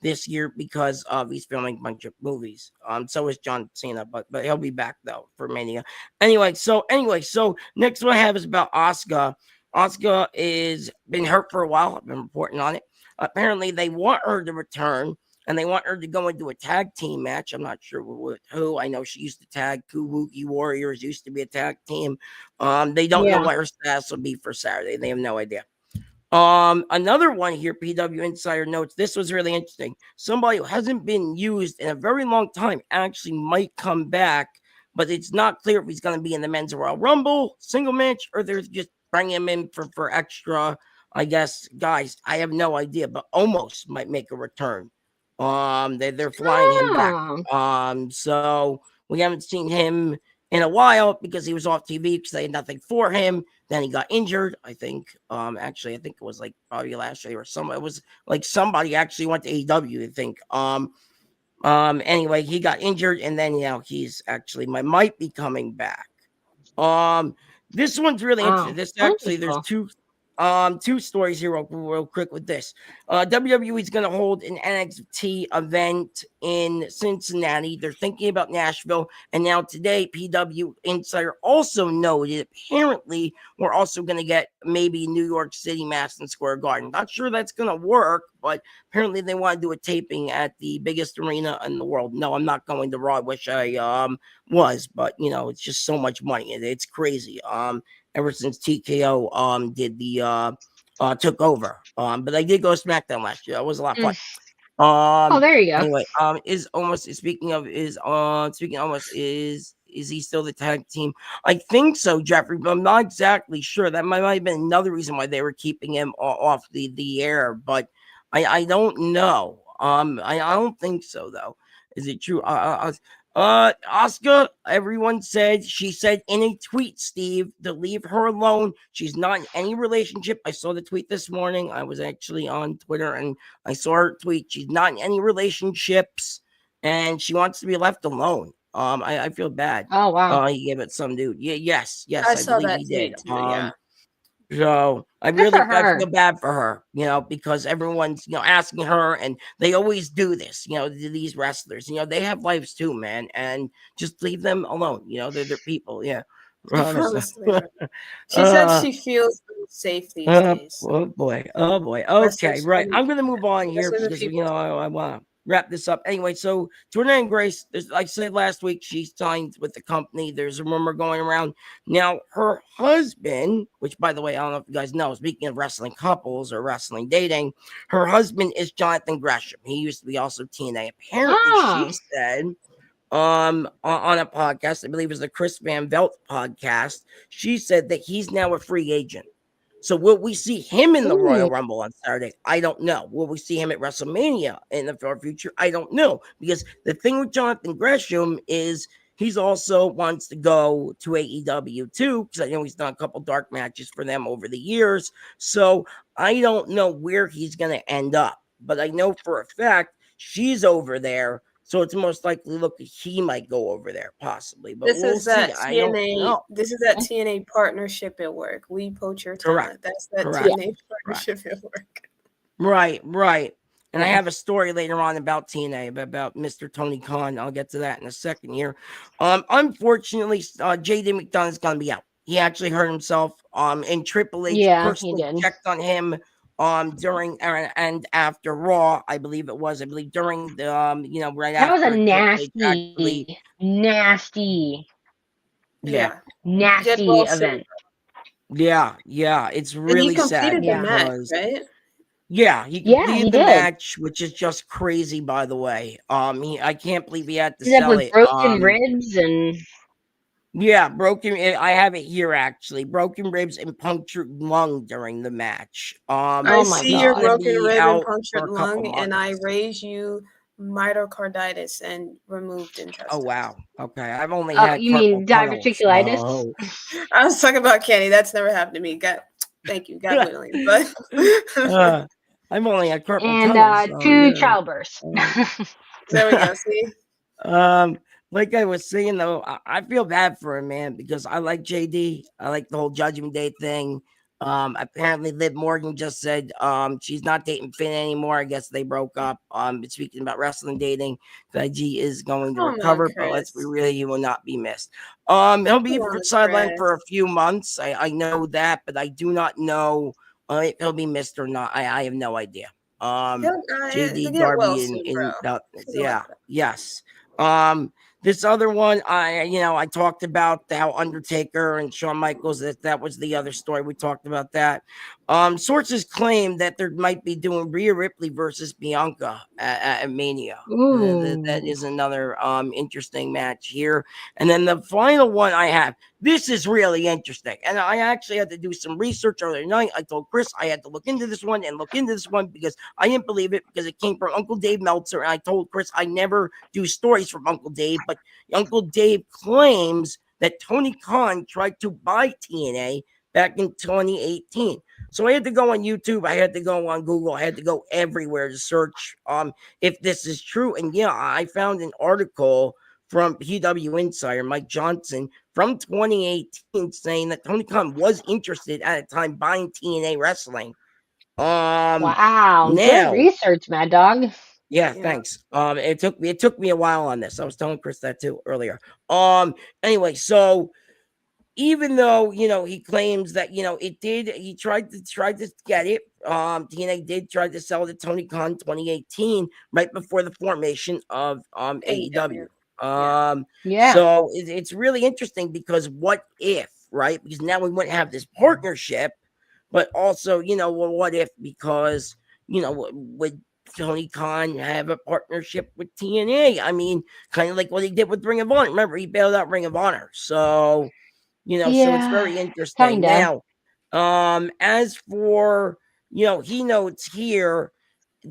this year because he's filming a bunch of movies. So is John Cena, but he'll be back though for Mania. Anyway, so next one I have is about Asuka. Asuka is been hurt for a while. I've been reporting on it. Apparently, they want her to return. And they want her to go into a tag team match. I'm not sure with who. I know she used to tag Kabuki Warriors, used to be a tag team. They don't know what her status will be for Saturday. They have no idea. Another one here, PW Insider notes, this was really interesting. Somebody who hasn't been used in a very long time actually might come back, but it's not clear if he's going to be in the Men's Royal Rumble, single match, or they're just bringing him in for extra, I guess, guys. I have no idea, but Omos might make a return. They're flying him back. So we haven't seen him in a while because he was off TV because they had nothing for him. Then he got injured, I think. Actually, I think it was like probably last year or something. It was like somebody actually went to AEW, I think. Anyway, he got injured, and then he's actually might be coming back. This one's really interesting. This actually, there's two stories here real quick with this. WWE is going to hold an NXT event in Cincinnati. They're thinking about Nashville. And now today, PW Insider also noted apparently we're also going to get maybe New York City, Madison Square Garden. Not sure that's going to work, but apparently they want to do a taping at the biggest arena in the world. No, I'm not going to Raw. I wish I was, but it's just so much money. It's crazy. Ever since TKO did the took over. But I did go to SmackDown last year. That was a lot of fun. There you go. Anyway, is he still the tag team? I think so, Jeffrey, but I'm not exactly sure. That might have been another reason why they were keeping him off the air, but I don't know. I don't think so though. Is it true? Asuka, everyone said, she said in a tweet, Steve, to leave her alone. She's not in any relationship. I saw the tweet this morning. I was actually on Twitter and I saw her tweet. She's not in any relationships and she wants to be left alone. I feel bad. Oh, wow. He gave it some dude. Yes. I saw believe that he did. Too, So I feel bad for her, because everyone's, asking her and they always do this, these wrestlers, they have lives too, man, and just leave them alone. They're people. Yeah. Honestly, she said she feels safe these days. Oh boy. Okay, Wrestlers right. I'm shouldn't- gonna move on here wrestlers are because people. I want to wrap this up. Anyway, so Jordan and Grace, like I said last week, she signed with the company. There's a rumor going around now. Her husband, which by the way, I don't know if you guys know, speaking of wrestling couples or wrestling dating, her husband is Jonathan Gresham. He used to be also TNA. Apparently, she said on a podcast, I believe it was the Chris Van Velt podcast, she said that he's now a free agent. So will we see him in the Royal Rumble on Saturday? I don't know. Will we see him at WrestleMania in the far future? I don't know. Because the thing with Jonathan Gresham is he's also wants to go to AEW too, because I know he's done a couple dark matches for them over the years. So I don't know where he's going to end up. But I know for a fact she's over there. So it's most likely, look, he might go over there, possibly. But This we'll is see. that I don't TNA. know. This is that TNA partnership at work. We poach your Correct. talent. That's that Correct. TNA partnership at work. Right. And I have a story later on about TNA, about Mr. Tony Khan. I'll get to that in a second here. Unfortunately, JD McDonagh is going to be out. He actually hurt himself. And Triple H personally checked on him during and after Raw, I believe it was. I believe during the right that after was a nasty nasty event. Yeah, it's really and he sad. completed the match, right? Yeah, he completed the match, which is just crazy, by the way. I can't believe he had to sell it. Broken ribs and broken. I have it here actually. Broken ribs and punctured lung during the match. I see your broken rib and punctured lung, and I raise you myocarditis and removed intestines. Oh wow. Okay, I've only had. You mean diverticulitis? Oh. I was talking about Kenny. That's never happened to me. Thank you, God willing. But I've only had carpal and tunnel, 2 childbirths. There we go. See. Like I was saying though, I feel bad for him, man, because I like JD. I like the whole Judgment Day thing. Apparently Liv Morgan just said she's not dating Finn anymore. I guess they broke up. Speaking about wrestling dating, IG is going to recover, but let's be real, he will not be missed. He'll be sidelined for a few months. I know that, but I do not know if he'll be missed or not. I have no idea. JD Darby yes. This other one, I talked about how Undertaker and Shawn Michaels, that was the other story. We talked about that. Sources claim that there might be doing Rhea Ripley versus Bianca at Mania. That is another interesting match here. And then the final one I have, this is really interesting. And I actually had to do some research earlier night. I told Chris I had to look into this one because I didn't believe it because it came from Uncle Dave Meltzer. And I told Chris I never do stories from Uncle Dave, but Uncle Dave claims that Tony Khan tried to buy TNA back in 2018. So I had to go on YouTube. I had to go on Google. I had to go everywhere to search if this is true. And yeah, I found an article from PW Insider, Mike Johnson, from 2018 saying that Tony Khan was interested at the time buying TNA Wrestling. Wow, good research, Mad Dog. Yeah, thanks. It took me a while on this. I was telling Chris that too earlier. Anyway, so even though he claims that he tried to get it. TNA did try to sell it to Tony Khan 2018, right before the formation of AEW. So it's really interesting because what if, right? Because now we wouldn't have this partnership, but also what if, because would Tony Khan have a partnership with TNA? I mean, kind of like what he did with Ring of Honor. Remember, he bailed out Ring of Honor. So, so it's very interesting. Kinda. Now, as for, he notes here,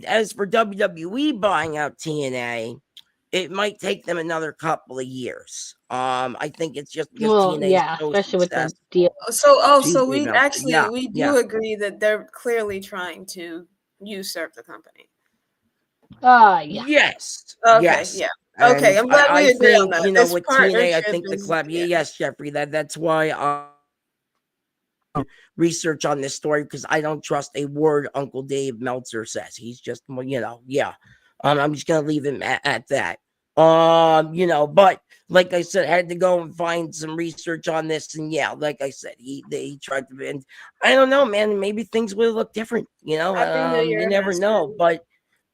as for WWE buying out TNA, it might take them another couple of years. I think it's just because TNA is so especially with the deal. So we do agree that they're clearly trying to usurp the company. Yes. Okay, yes. yeah. And okay, I'm glad we agree on that. This with TNA, I think the is- club. Yes, Jeffrey. That's why research on this story, because I don't trust a word Uncle Dave Meltzer says. He's just I'm just gonna leave him at that. But like I said, I had to go and find some research on this, and yeah, like I said, he tried to, and I don't know, man, maybe things would look different, Happy New you Year, never know, Master.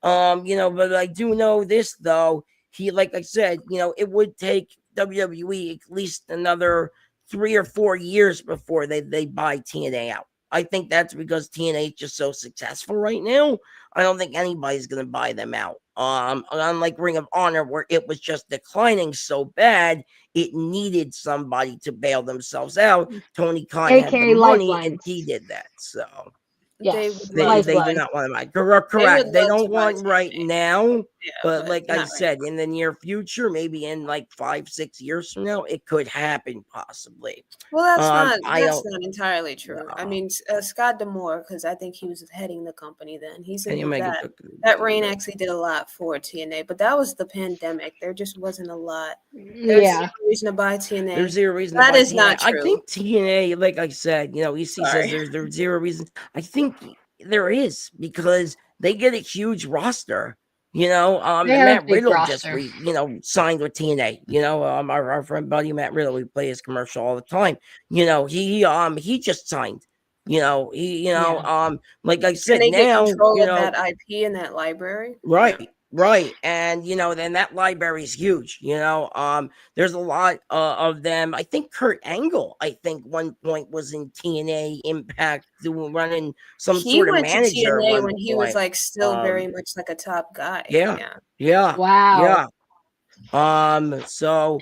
but I do know this though, like I said, it would take WWE at least another 3 or 4 years before they buy TNA out. I think that's because TNA is just so successful right now. I don't think anybody's going to buy them out. Unlike Ring of Honor, where it was just declining so bad, it needed somebody to bail themselves out. Tony Khan had the AKA money, and lifelines. he did that. So They would Yes, love they to. do lifeblood. not want to buy. They would Correct. They love to don't buy want right TNA. now. Yeah, But like I not right said, now. in the near future, maybe in like 5-6 years from now, it could happen possibly. Well, that's I don't not entirely true. I know. mean, Scott Demore, because I think he was heading the company then. He said Can you make it that reign actually did a lot for TNA, but that was the pandemic. There just wasn't a lot. There's Yeah. zero reason to buy TNA. There's zero reason That to buy is TNA. not I true. think TNA, like I said, EC says Sorry. there's zero reason. I think there is because they get a huge roster. They have a Matt big Riddle just roster. signed with TNA. Our friend buddy Matt Riddle, we play his commercial all the time. He just signed. Like I said, And they get now control of that IP and that library. Right. And then that library is huge. There's a lot of them. I think Kurt Angle, one point was in TNA Impact running some He sort of went to manager at TNA one when he was point. still very much like a top guy. Yeah. Wow. So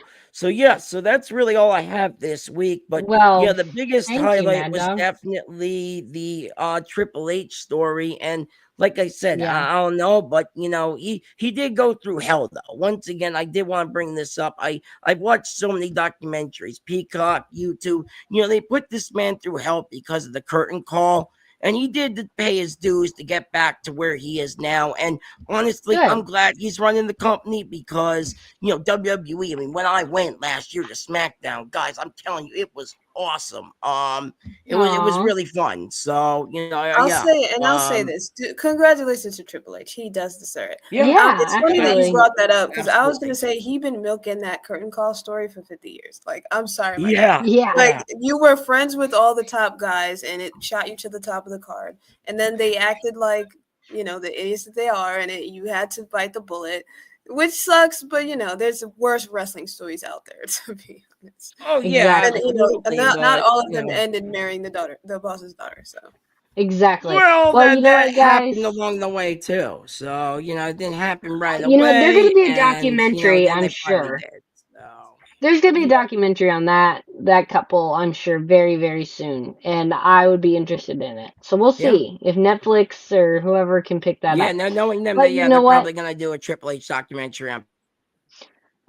that's really all I have this week. But Well, the biggest thank you, highlight Mad was Dog. definitely the Triple H story. And like I said, Yeah. I don't know, but he did go through hell though. Once again, I did want to bring this up. I've watched so many documentaries, Peacock, YouTube. They put this man through hell because of the curtain call. And he did pay his dues to get back to where he is now. And honestly, Good. I'm glad he's running the company because, WWE, I mean, when I went last year to SmackDown, guys, I'm telling you, it was awesome. It was Aw. really fun. So, I'll say this. Congratulations to Triple H. He does deserve it. Yeah, It's funny that you actually. brought that up because I was Absolutely. going to say he's been milking that curtain call story for 50 years. Like, I'm sorry, my Yeah. guy. Yeah. Like, you were friends with all the top guys and it shot you to the top of the card. And then they acted like, the idiots that they are, and you had to bite the bullet, which sucks, but, there's worse wrestling stories out there, to be honest. Oh, yeah. Exactly. And, Absolutely, not all of but, them ended marrying the boss's daughter, so. Exactly. Well, you know what, that happened guys? along the way too. So it didn't happen right They're away. going to be a and, documentary, then I'm they finally sure. did. So. There's going to be a documentary on that couple, I'm sure, very, very soon. And I would be interested in it. So we'll see if Netflix or whoever can pick that up. Yeah, knowing them, But you know they're what? probably going to do a Triple H documentary on.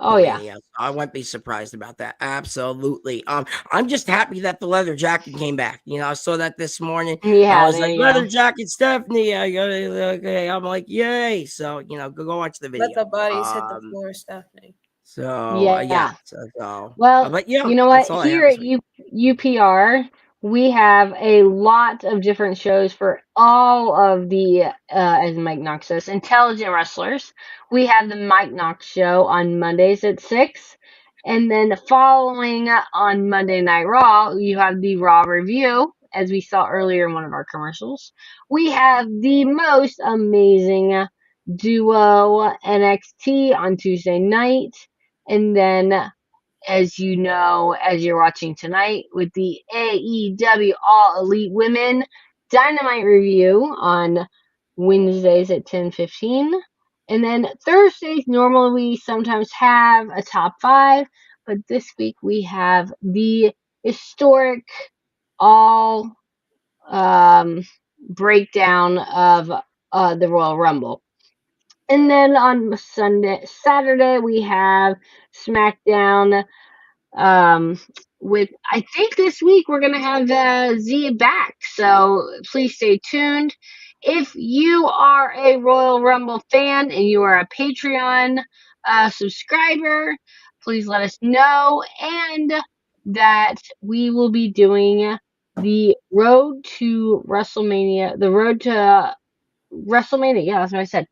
Oh, yeah. I wouldn't be surprised about that. Absolutely. I'm just happy that the leather jacket came back. I saw that this morning. Yeah, I was there like, you leather go. jacket, Stephanie. Okay. I'm like, yay. So, go watch the video. Let the bodies hit the floor, Stephanie. So, Yeah. Well, Well, you know what? Here at UPR, we have a lot of different shows for all of the, as Mike Knox says, intelligent wrestlers. We have the Mike Knox Show on Mondays at 6. And then following on Monday Night Raw, you have the Raw Review, as we saw earlier in one of our commercials. We have the most amazing duo NXT on Tuesday night. And then, as you know, as you're watching tonight, with the AEW All Elite Women Dynamite review on Wednesdays at 10:15. And then Thursdays, normally we sometimes have a top 5, but this week we have the historic all breakdown of the Royal Rumble. And then on Saturday, we have SmackDown. With I think this week we're gonna have Zia back, so please stay tuned. If you are a Royal Rumble fan and you are a Patreon subscriber, please let us know, and that we will be doing the road to WrestleMania. The road to WrestleMania. Yeah, that's what I said.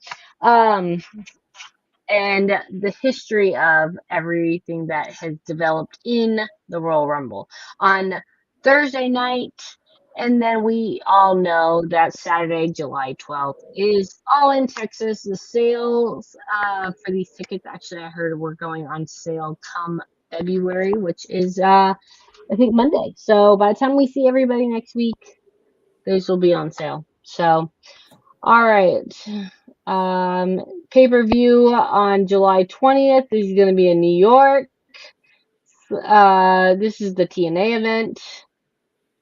and the history of everything that has developed in the Royal Rumble on Thursday night. And then we all know that Saturday, July 12th, is all in Texas. The sales for these tickets, actually, I heard were going on sale come February, which is, I think, Monday. So by the time we see everybody next week, those will be on sale. So, all right. Pay-per-view on July 20th. This is going to be in New York. This is the TNA event.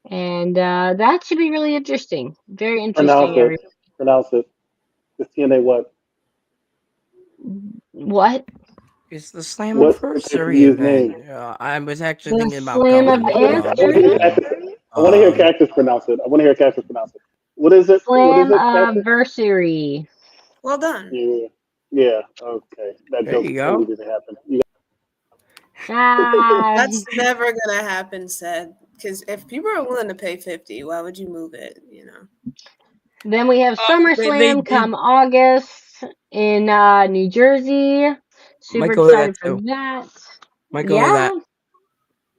And that should be really interesting. Very interesting. Pronounce it. It's TNA what? What? Is the Slammiversary his name? event? I was actually The thinking about going. I want to hear Cactus pronounce it. What is it? Slammiversary. Well done. Yeah. Okay. That There joke you go. totally didn't happen. That's never gonna happen, said. Because if people are willing to pay $50, why would you move it? You know. Then we have SummerSlam come August in New Jersey. Super excited for that. Might go to that.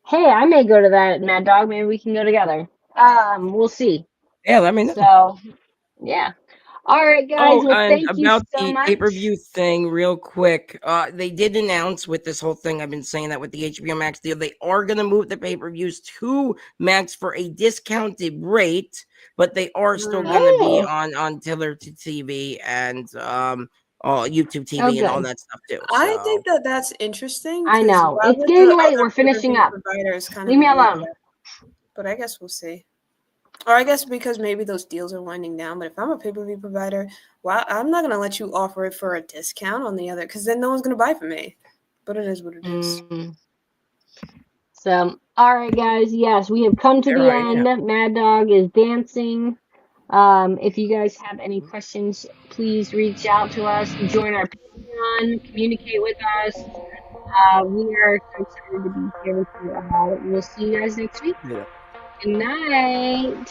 Hey, I may go to that, Mad Dog. Maybe we can go together. We'll see. Yeah, let me know. So, yeah. All right, guys. Well, and thank you about so the much. pay-per-view thing, real quick. They did announce with this whole thing. I've been saying that with the HBO Max deal, they are going to move the pay-per-views to Max for a discounted rate, but they are still going to be on Tiller to TV and YouTube TV and all that stuff too. So. I think that's interesting. I know it's getting late. We're finishing up. Leave me alone. But I guess we'll see. Or I guess because maybe those deals are winding down. But if I'm a pay-per-view provider, well, I'm not going to let you offer it for a discount on the other, because then no one's going to buy from me. But it is what it is. So, all right, guys. Yes, we have come to the end. Yeah. Mad Dog is dancing. If you guys have any questions, please reach out to us. Join our Patreon. Communicate with us. We are so excited to be here with you all. We'll see you guys next week. Yeah. Good night.